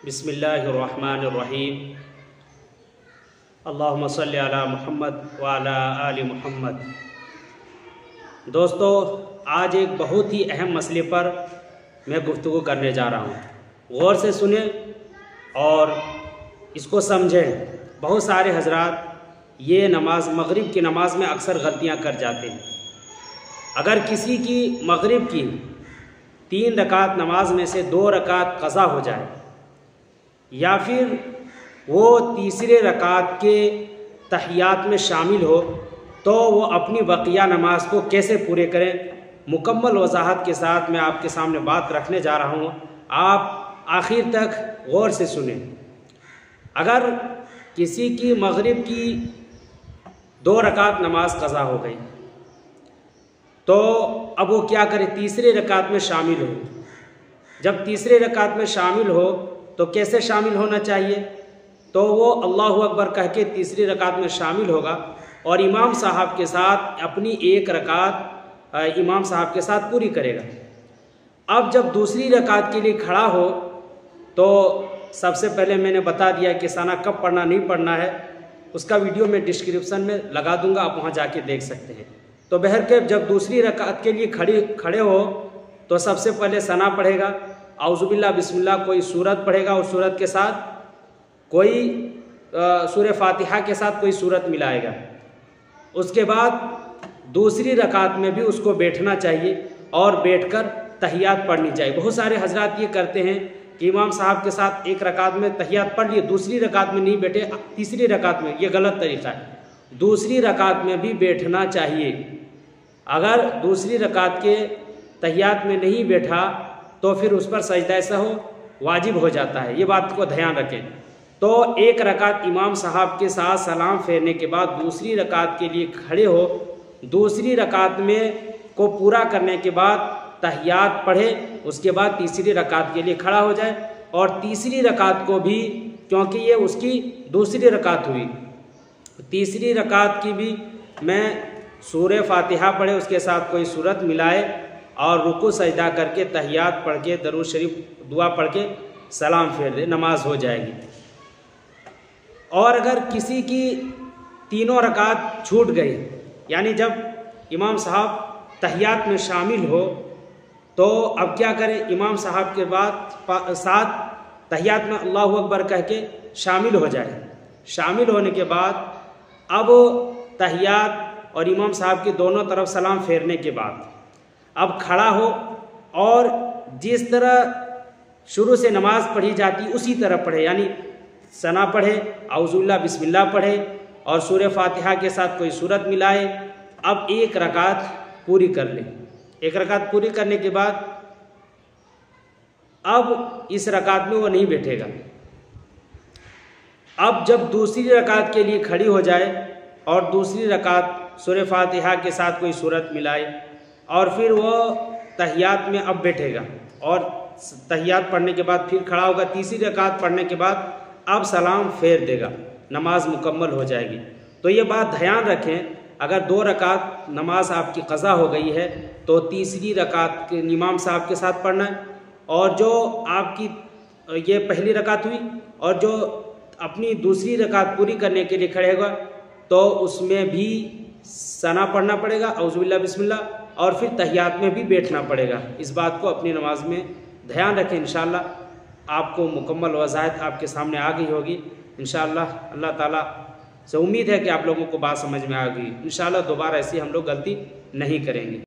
बिस्मिल्लाहिर्रहमानिर्रहीम। अल्लाहुम्मा सल्लि अला मुहम्मद व अला आलि मुहम्मद। दोस्तों, आज एक बहुत ही अहम मसले पर मैं गुफ्तगू करने जा रहा हूँ। गौर से सुने और इसको समझें। बहुत सारे हजरात ये नमाज मगरिब की नमाज में अक्सर गलतियाँ कर जाते हैं। अगर किसी की मगरिब की 3 रकात नमाज में से 2 रकात क़ज़ा हो जाए या फिर वो तीसरे रकात के तहियात में शामिल हो, तो वो अपनी बकिया नमाज को कैसे पूरे करें, मुकम्मल वजाहत के साथ मैं आपके सामने बात रखने जा रहा हूँ। आप आखिर तक गौर से सुने। अगर किसी की मगरिब की 2 रकात नमाज क़ज़ा हो गई तो अब वो क्या करे, तीसरे रकात में शामिल हो। जब तीसरे रकात में शामिल हो तो कैसे शामिल होना चाहिए, तो वो अल्लाहु अकबर कह के तीसरी रकात में शामिल होगा और इमाम साहब के साथ अपनी 1 रकात इमाम साहब के साथ पूरी करेगा। अब जब दूसरी रकात के लिए खड़ा हो तो सबसे पहले मैंने बता दिया कि सना कब पढ़ना नहीं पढ़ना है, उसका वीडियो मैं डिस्क्रिप्शन में लगा दूंगा, आप वहाँ जाके देख सकते हैं। तो बहरकैफ जब दूसरी रकात के लिए खड़े हो तो सबसे पहले सना पढ़ेगा, औज़ुबिल्लाह बिस्मिल्लाह कोई सूरत पढ़ेगा और सूरत के साथ कोई सूरह फातिहा के साथ कोई सूरत मिलाएगा। उसके बाद दूसरी रकात में भी उसको बैठना चाहिए और बैठकर तहियात पढ़नी चाहिए। बहुत सारे हजरात ये करते हैं कि इमाम साहब के साथ 1 रकात में तहियात पढ़ लिए, दूसरी रकात में नहीं बैठे, तीसरी रकात में। ये गलत तरीका है। दूसरी रकात में भी बैठना चाहिए। अगर दूसरी रकात के तहियात में नहीं बैठा तो फिर उस पर सजदा सहू वाजिब हो जाता है। ये बात को ध्यान रखें। तो 1 रकात इमाम साहब के साथ सलाम फेरने के बाद दूसरी रकात के लिए खड़े हो, दूसरी रकात में को पूरा करने के बाद तहियात पढ़े, उसके बाद तीसरी रकात के लिए खड़ा हो जाए और तीसरी रकात को भी, क्योंकि ये उसकी दूसरी रकात हुई, तीसरी रकात की भी मैं सूरह फातिहा पढ़े, उसके साथ कोई सूरत मिलाए और रुकू सजदा करके तहियात पढ़ के दरूद शरीफ दुआ पढ़ के सलाम फेर दे, नमाज हो जाएगी। और अगर किसी की 3 रकात छूट गई, यानी जब इमाम साहब तहियात में शामिल हो तो अब क्या करें, इमाम साहब के बाद साथ तहियात में अल्लाहु अकबर कह के शामिल हो जाए। शामिल होने के बाद अब तहियात और इमाम साहब के दोनों तरफ सलाम फेरने के बाद अब खड़ा हो और जिस तरह शुरू से नमाज पढ़ी जाती उसी तरह पढ़े, यानी सना पढ़े, औज़ुबिल्लाह बिस्मिल्लाह पढ़े और सूरह फातिहा के साथ कोई सूरत मिलाए। अब 1 रकात पूरी कर ले। 1 रकात पूरी करने के बाद अब इस रकात में वो नहीं बैठेगा। अब जब दूसरी रकात के लिए खड़ी हो जाए और दूसरी रकात सूरह फातिहा के साथ कोई सूरत मिलाए और फिर वो तहियात में अब बैठेगा और तहियात पढ़ने के बाद फिर खड़ा होगा। तीसरी रकात पढ़ने के बाद अब सलाम फेर देगा, नमाज मुकम्मल हो जाएगी। तो ये बात ध्यान रखें, अगर 2 रकात नमाज आपकी क़ज़ा हो गई है तो तीसरी रकात के इमाम साहब के साथ पढ़ना है और जो आपकी ये पहली रकात हुई और जो अपनी दूसरी रकात पूरी करने के लिए खड़े होगा तो उसमें भी सना पढ़ना पड़ेगा, औज़ुबिल्लाह बिस्मिल्लाह, और फिर तहियात में भी बैठना पड़ेगा। इस बात को अपनी नमाज में ध्यान रखें। इंशाअल्लाह आपको मुकम्मल वज़ाहत आपके सामने आ गई होगी। इंशाअल्लाह अल्लाह ताला से उम्मीद है कि आप लोगों को बात समझ में आ गई। इंशाअल्लाह दोबारा ऐसी हम लोग गलती नहीं करेंगे।